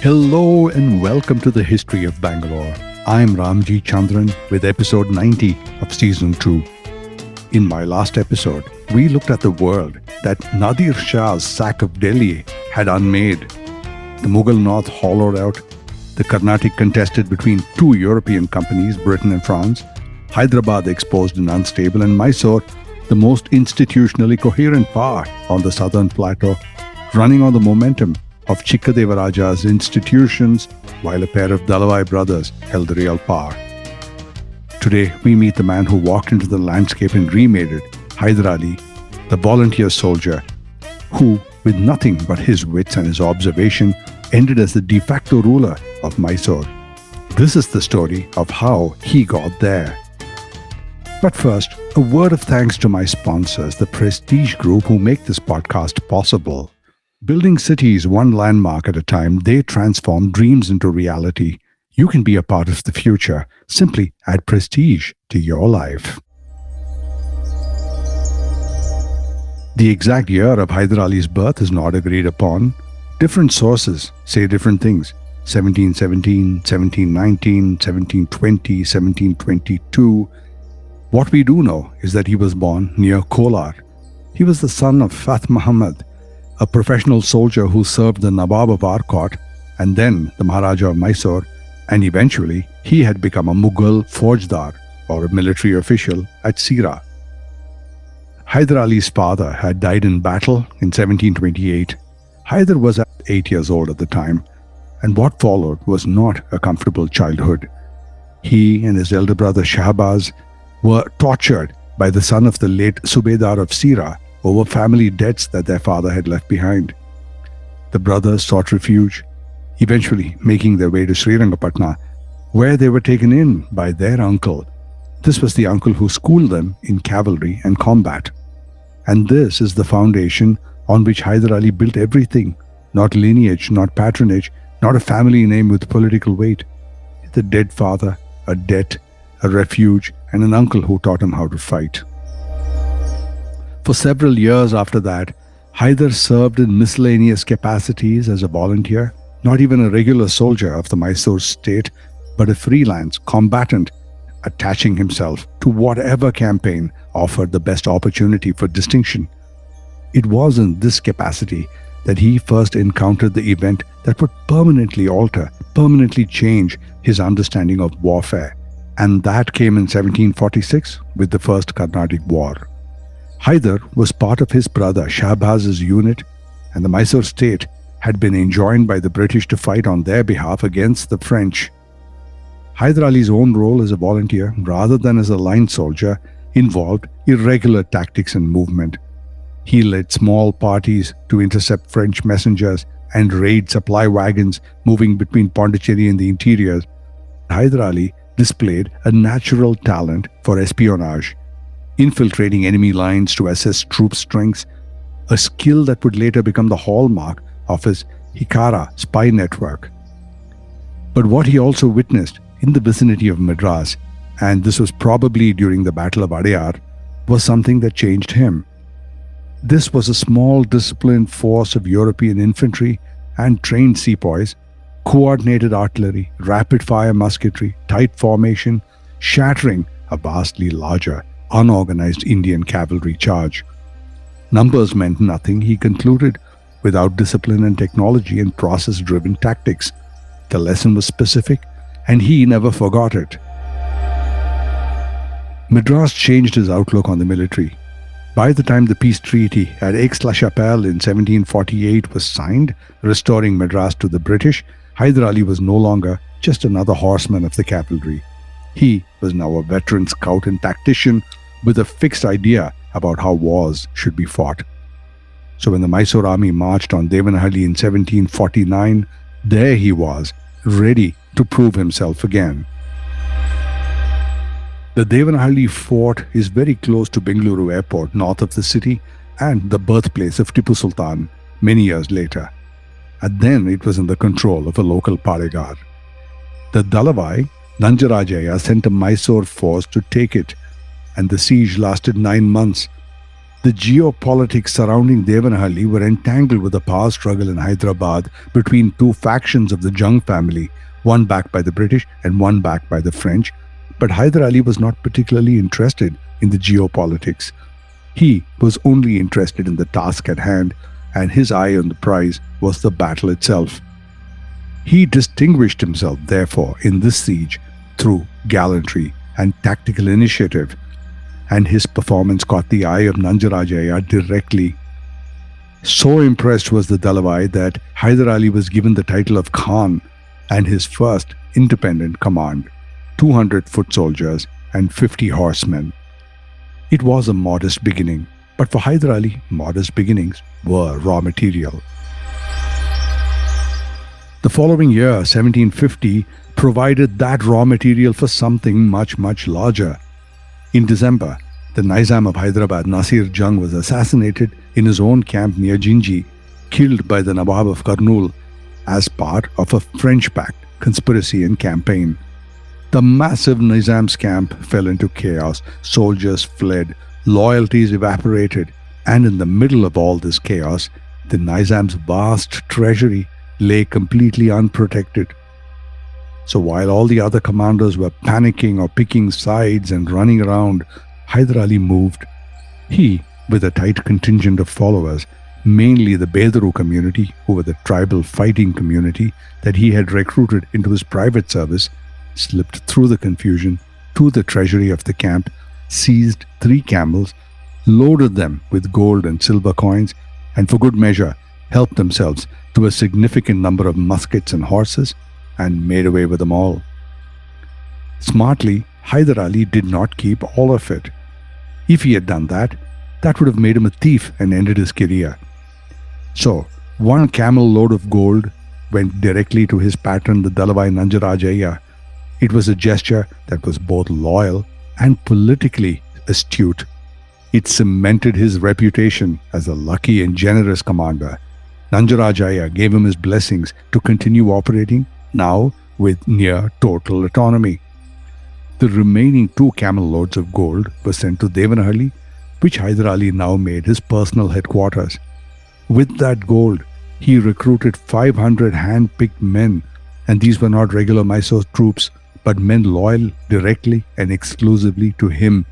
Hello and welcome to the history of Bangalore. I'm Ramjee Chandran with episode 90 of season 2. In my last episode, we looked at the world that Nadir Shah's sack of Delhi had unmade. The Mughal North hollowed out, the Carnatic contested between two European companies, Britain and France, Hyderabad exposed and unstable, and Mysore, the most institutionally coherent power on the southern plateau, running on the momentum of Chikkadevaraja's institutions while a pair of Dalavai brothers held the real power. Today, we meet the man who walked into the landscape and remade it, Hyder Ali, the volunteer soldier who, with nothing but his wits and his observation, ended as the de facto ruler of Mysore. This is the story of how he got there. But first, a word of thanks to my sponsors, the Prestige Group, who make this podcast possible. Building cities one landmark at a time, they transform dreams into reality. You can be a part of the future. Simply add prestige to your life. The exact year of Hyder Ali's birth is not agreed upon. Different sources say different things. 1717, 1719, 1720, 1722. What we do know is that he was born near Kolar. He was the son of Fath Muhammad, a professional soldier who served the Nawab of Arcot and then the Maharaja of Mysore, and eventually he had become a Mughal Faujdar or a military official at Sira. Hyder Ali's father had died in battle in 1728. Hyder was 8 years old at the time, and what followed was not a comfortable childhood. He and his elder brother Shahbaz were tortured by the son of the late Subedar of Sira over family debts that their father had left behind. The brothers sought refuge, eventually making their way to Srirangapatna, where they were taken in by their uncle. This was the uncle who schooled them in cavalry and combat. And this is the foundation on which Hyder Ali built everything. Not lineage, not patronage, not a family name with political weight. The dead father, a debt, a refuge, and an uncle who taught him how to fight. For several years after that, Hyder served in miscellaneous capacities as a volunteer, not even a regular soldier of the Mysore state, but a freelance combatant, attaching himself to whatever campaign offered the best opportunity for distinction. It was in this capacity that he first encountered the event that would permanently alter, permanently change his understanding of warfare. And that came in 1746 with the First Carnatic War. Hyder was part of his brother Shahbaz's unit, and the Mysore state had been enjoined by the British to fight on their behalf against the French. Hyder Ali's own role as a volunteer, rather than as a line soldier, involved irregular tactics and movement. He led small parties to intercept French messengers and raid supply wagons moving between Pondicherry and the interior. Hyder Ali displayed a natural talent for espionage, infiltrating enemy lines to assess troop strengths, a skill that would later become the hallmark of his Hikara spy network. But what he also witnessed in the vicinity of Madras, and this was probably during the Battle of Adyar, was something that changed him. This was a small disciplined force of European infantry and trained sepoys, coordinated artillery, rapid-fire musketry, tight formation, shattering a vastly larger, unorganized Indian cavalry charge. Numbers meant nothing, he concluded, without discipline and technology and process-driven tactics. The lesson was specific, and he never forgot it. Madras changed his outlook on the military. By the time the peace treaty at Aix-la-Chapelle in 1748 was signed, restoring Madras to the British, Hyder Ali was no longer just another horseman of the cavalry. He was now a veteran scout and tactician with a fixed idea about how wars should be fought. So when the Mysore army marched on Devanahalli in 1749, there he was, ready to prove himself again. The Devanahalli fort is very close to Bengaluru airport, north of the city, and the birthplace of Tipu Sultan many years later. And then it was in the control of a local Paregar. The Dalavai, Nanjarajaya sent a Mysore force to take it, and the siege lasted 9 months. The geopolitics surrounding Devanahalli were entangled with a power struggle in Hyderabad between two factions of the Jung family, one backed by the British and one backed by the French. But Hyder Ali was not particularly interested in the geopolitics. He was only interested in the task at hand, and his eye on the prize was the battle itself. He distinguished himself, therefore, in this siege through gallantry and tactical initiative, and his performance caught the eye of Nanjarajaya directly. So impressed was the Dalawai that Hyder Ali was given the title of Khan and his first independent command, 200 foot soldiers and 50 horsemen. It was a modest beginning, but for Hyder Ali, modest beginnings were raw material. The following year, 1750, provided that raw material for something much, much larger. In December, the Nizam of Hyderabad, Nasir Jung, was assassinated in his own camp near Jinji, killed by the Nawab of Kurnool as part of a French-backed conspiracy and campaign. The massive Nizam's camp fell into chaos, soldiers fled, loyalties evaporated, and in the middle of all this chaos, the Nizam's vast treasury lay completely unprotected. So while all the other commanders were panicking or picking sides and running around, Hyder Ali moved. He, with a tight contingent of followers, mainly the Bengaluru community, who were the tribal fighting community that he had recruited into his private service, slipped through the confusion to the treasury of the camp, seized 3 camels, loaded them with gold and silver coins, and for good measure helped themselves to a significant number of muskets and horses, and made away with them all. Smartly, Hyder Ali did not keep all of it. If he had done that, that would have made him a thief and ended his career. So, 1 camel load of gold went directly to his patron, the Dalawai Nanjarajaya. It was a gesture that was both loyal and politically astute. It cemented his reputation as a lucky and generous commander. Nanjarajaya gave him his blessings to continue operating, now with near total autonomy. The remaining 2 camel loads of gold were sent to Devanahalli, which Hyder Ali now made his personal headquarters. With that gold, he recruited 500 hand-picked men, and these were not regular Mysore troops, but men loyal directly and exclusively to him.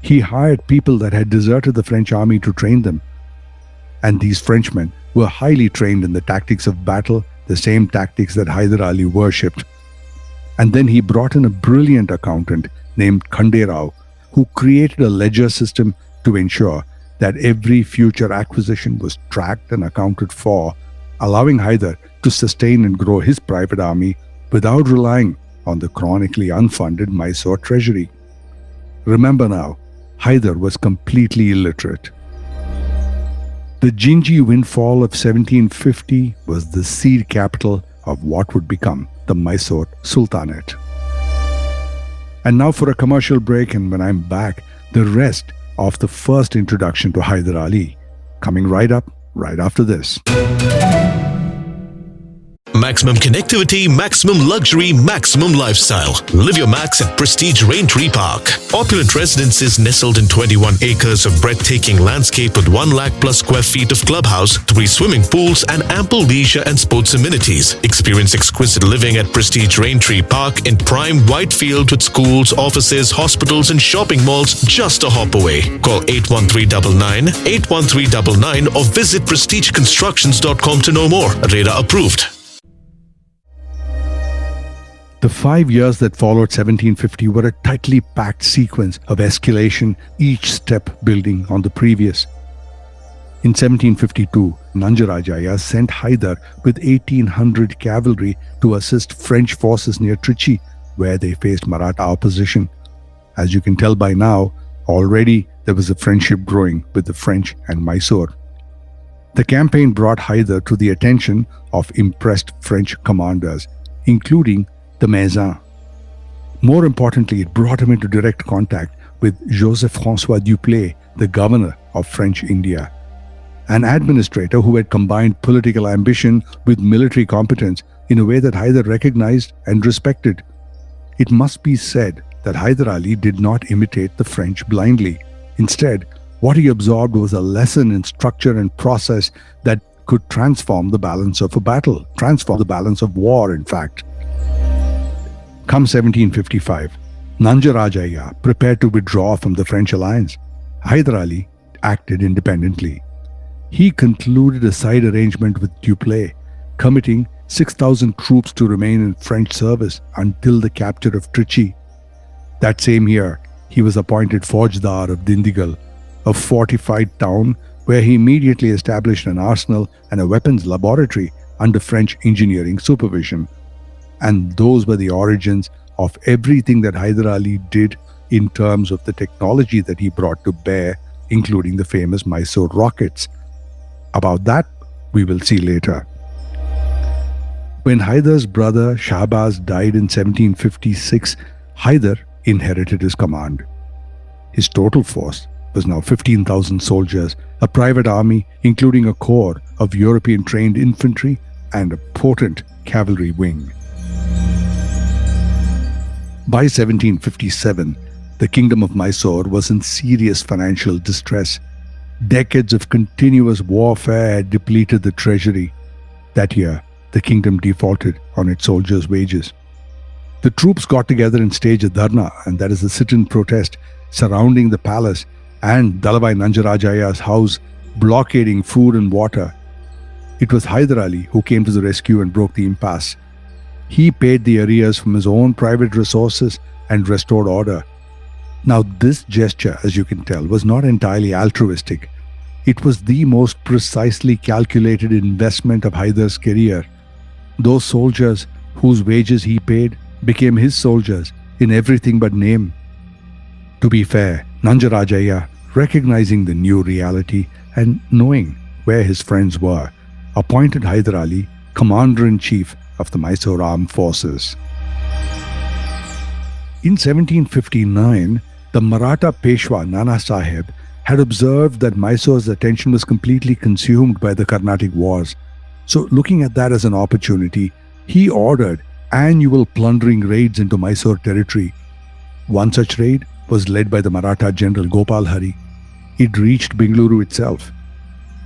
He hired people that had deserted the French army to train them, and these Frenchmen were highly trained in the tactics of battle, the same tactics that Hyder Ali worshipped. And then he brought in a brilliant accountant named Khande Rao, who created a ledger system to ensure that every future acquisition was tracked and accounted for, allowing Hyder to sustain and grow his private army without relying on the chronically unfunded Mysore treasury. Remember now, Hyder was completely illiterate. The Jinji windfall of 1750 was the seed capital of what would become the Mysore Sultanate. And now for a commercial break, and when I'm back, the rest of the first introduction to Hyder Ali, coming right up, right after this. Maximum connectivity, maximum luxury, maximum lifestyle. Live your max at Prestige Raintree Park. Opulent residences nestled in 21 acres of breathtaking landscape with 1 lakh plus square feet of clubhouse, 3 swimming pools, and ample leisure and sports amenities. Experience exquisite living at Prestige Raintree Park in prime Whitefield with schools, offices, hospitals, and shopping malls just a hop away. Call 81399 81399 or visit prestigeconstructions.com to know more. Radar approved. The 5 years that followed 1750 were a tightly packed sequence of escalation, each step building on the previous. In 1752, Nanjarajaya sent Hyder with 1,800 cavalry to assist French forces near Trichy, where they faced Maratha opposition. As you can tell by now, already there was a friendship growing with the French and Mysore. The campaign brought Hyder to the attention of impressed French commanders, including the Nizam. More importantly, it brought him into direct contact with Joseph-François Dupleix, the governor of French India, an administrator who had combined political ambition with military competence in a way that Hyder recognized and respected. it must be said that Hyder Ali did not imitate the French blindly. Instead, what he absorbed was a lesson in structure and process that could transform the balance of a battle, transform the balance of war, in fact. Come 1755, Nanjarajaya prepared to withdraw from the French alliance. Hyder Ali acted independently. He concluded a side arrangement with Dupleix, committing 6,000 troops to remain in French service until the capture of Trichy. That same year, he was appointed Faujdar of Dindigal, a fortified town where he immediately established an arsenal and a weapons laboratory under French engineering supervision. And those were the origins of everything that Hyder Ali did in terms of the technology that he brought to bear, including the famous Mysore rockets. About that, we will see later. When Hyder's brother Shahbaz died in 1756, Hyder inherited his command. His total force was now 15,000 soldiers, a private army including a corps of European-trained infantry and a potent cavalry wing. By 1757, the kingdom of Mysore was in serious financial distress. Decades of continuous warfare had depleted the treasury. That year, the kingdom defaulted on its soldiers' wages. The troops got together and staged a dharna, and that is a sit-in protest, surrounding the palace and Dalbai Nanjarajaya's house, blockading food and water. It was Hyder Ali who came to the rescue and broke the impasse. He paid the arrears from his own private resources and restored order. Now, this gesture, as you can tell, was not entirely altruistic. It was the most precisely calculated investment of Hyder's career. Those soldiers whose wages he paid became his soldiers in everything but name. To be fair, Nanjarajaya, recognizing the new reality and knowing where his friends were, appointed Hyder Ali Commander-in-Chief of the Mysore Armed Forces. In 1759, the Maratha Peshwa Nana Sahib had observed that Mysore's attention was completely consumed by the Carnatic Wars. So, looking at that as an opportunity, he ordered annual plundering raids into Mysore territory. One such raid was led by the Maratha general Gopal Hari. It reached Bengaluru itself.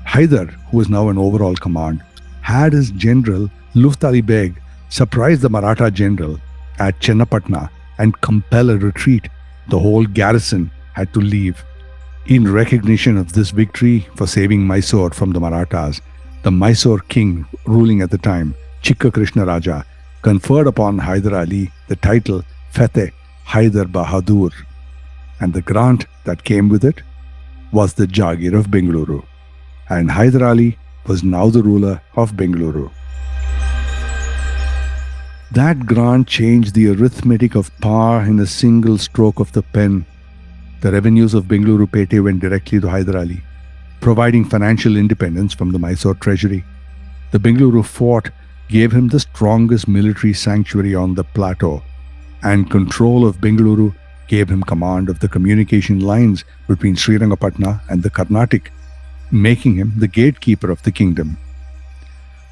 Hyder, who was now in overall command, had his general Luft Ali Beg surprise the Maratha general at Chennapatna and compel a retreat. The whole garrison had to leave. In recognition of this victory for saving Mysore from the Marathas, the Mysore king ruling at the time, Chikka Krishna Raja, conferred upon Hyder Ali the title Fateh Hyder Bahadur, and the grant that came with it was the Jagir of Bengaluru, and Hyder Ali was now the ruler of Bengaluru. That grant changed the arithmetic of power in a single stroke of the pen. The revenues of Bengaluru Pete went directly to Hyder Ali, providing financial independence from the Mysore treasury. The Bengaluru fort gave him the strongest military sanctuary on the plateau, and control of Bengaluru gave him command of the communication lines between Srirangapatna and the Carnatic, making him the gatekeeper of the kingdom.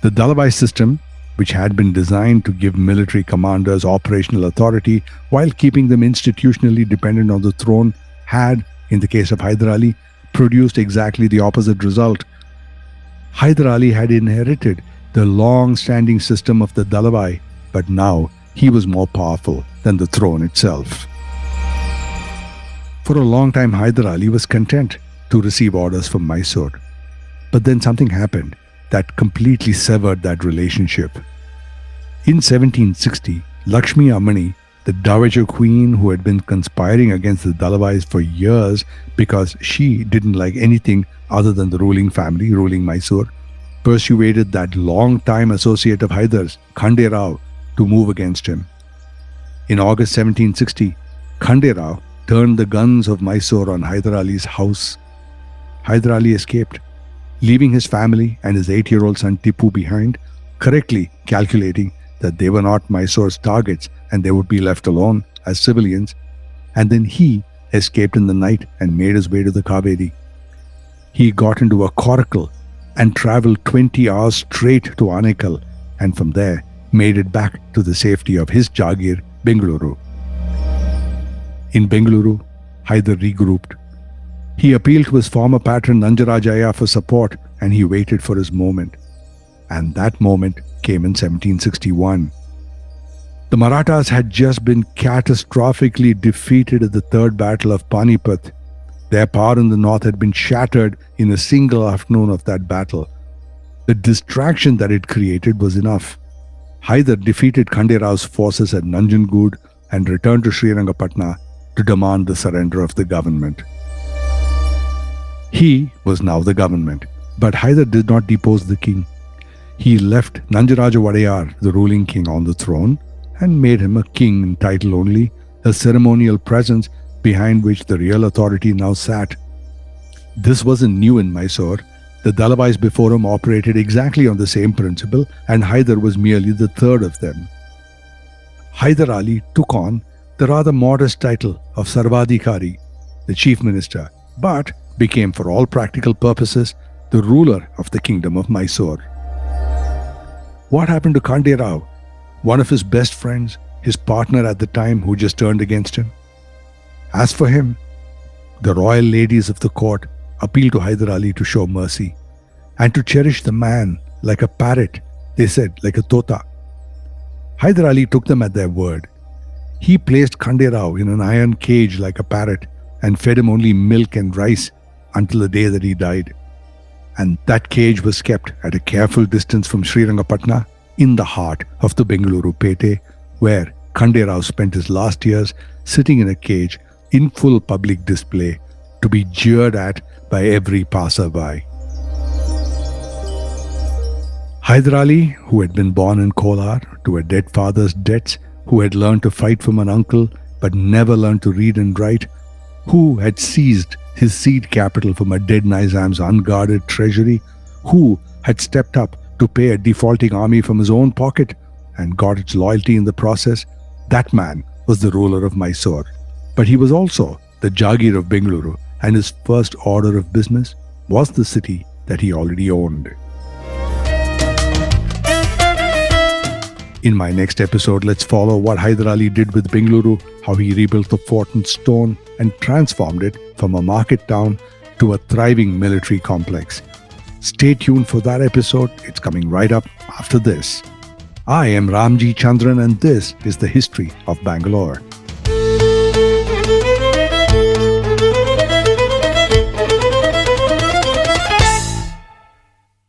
The Dalbai system, which had been designed to give military commanders operational authority while keeping them institutionally dependent on the throne, had, in the case of Hyder Ali, produced exactly the opposite result. Hyder Ali had inherited the long-standing system of the Dalbai, but now he was more powerful than the throne itself. For a long time, Hyder Ali was content to receive orders from Mysore. But then something happened that completely severed that relationship. In 1760, Lakshmi Amani, the Dowager Queen who had been conspiring against the Dalabais for years because she didn't like anything other than the ruling family ruling Mysore, persuaded that long-time associate of Hyder's, Khande Rao, to move against him. In August 1760, Khande Rao turned the guns of Mysore on Hyder Ali's house. Hyder Ali escaped, leaving his family and his 8-year-old son Tipu behind, correctly calculating that they were not Mysore's targets and they would be left alone as civilians. And then he escaped in the night and made his way to the Kaveri. He got into a coracle and traveled 20 hours straight to Anekal, and from there made it back to the safety of his Jagir, Bengaluru. In Bengaluru, Hyder regrouped. He appealed to his former patron Nanjarajaya for support, and he waited for his moment. And that moment came in 1761. The Marathas had just been catastrophically defeated at the Third Battle of Panipat. Their power in the north had been shattered in a single afternoon of that battle. The distraction that it created was enough. Hyder defeated Khande Rao's forces at Nanjangud and returned to Srirangapatna to demand the surrender of the government. He was now the government, but Hyder did not depose the king. He left Nanjaraja Wadayar, the ruling king, on the throne and made him a king in title only, a ceremonial presence behind which the real authority now sat. This wasn't new in Mysore. The Dalabais before him operated exactly on the same principle, and Hyder was merely the third of them. Hyder Ali took on the rather modest title of Sarvadhikari, the chief minister, but became for all practical purposes the ruler of the kingdom of Mysore. What happened to Khande Rao, one of his best friends, his partner at the time who just turned against him? As for him, the royal ladies of the court appealed to Hyder Ali to show mercy and to cherish the man like a parrot, they said, like a tota. Hyder Ali took them at their word. He placed Khande Rao in an iron cage like a parrot and fed him only milk and rice until the day that he died. And that cage was kept at a careful distance from Srirangapatna in the heart of the Bengaluru Pete, where Khande Rao spent his last years sitting in a cage in full public display to be jeered at by every passerby. Hyder Ali, who had been born in Kolar to a dead father's debts, who had learned to fight from an uncle but never learned to read and write, who had seized his seed capital from a dead Nizam's unguarded treasury, who had stepped up to pay a defaulting army from his own pocket and got its loyalty in the process, that man was the ruler of Mysore. But he was also the jagir of Bengaluru, and his first order of business was the city that he already owned. In my next episode, let's follow what Hyder Ali did with Bengaluru, how he rebuilt the fort in stone and transformed it from a market town to a thriving military complex. Stay tuned for that episode. It's coming right up after this. I am Ramjee Chandran, and this is the history of Bangalore.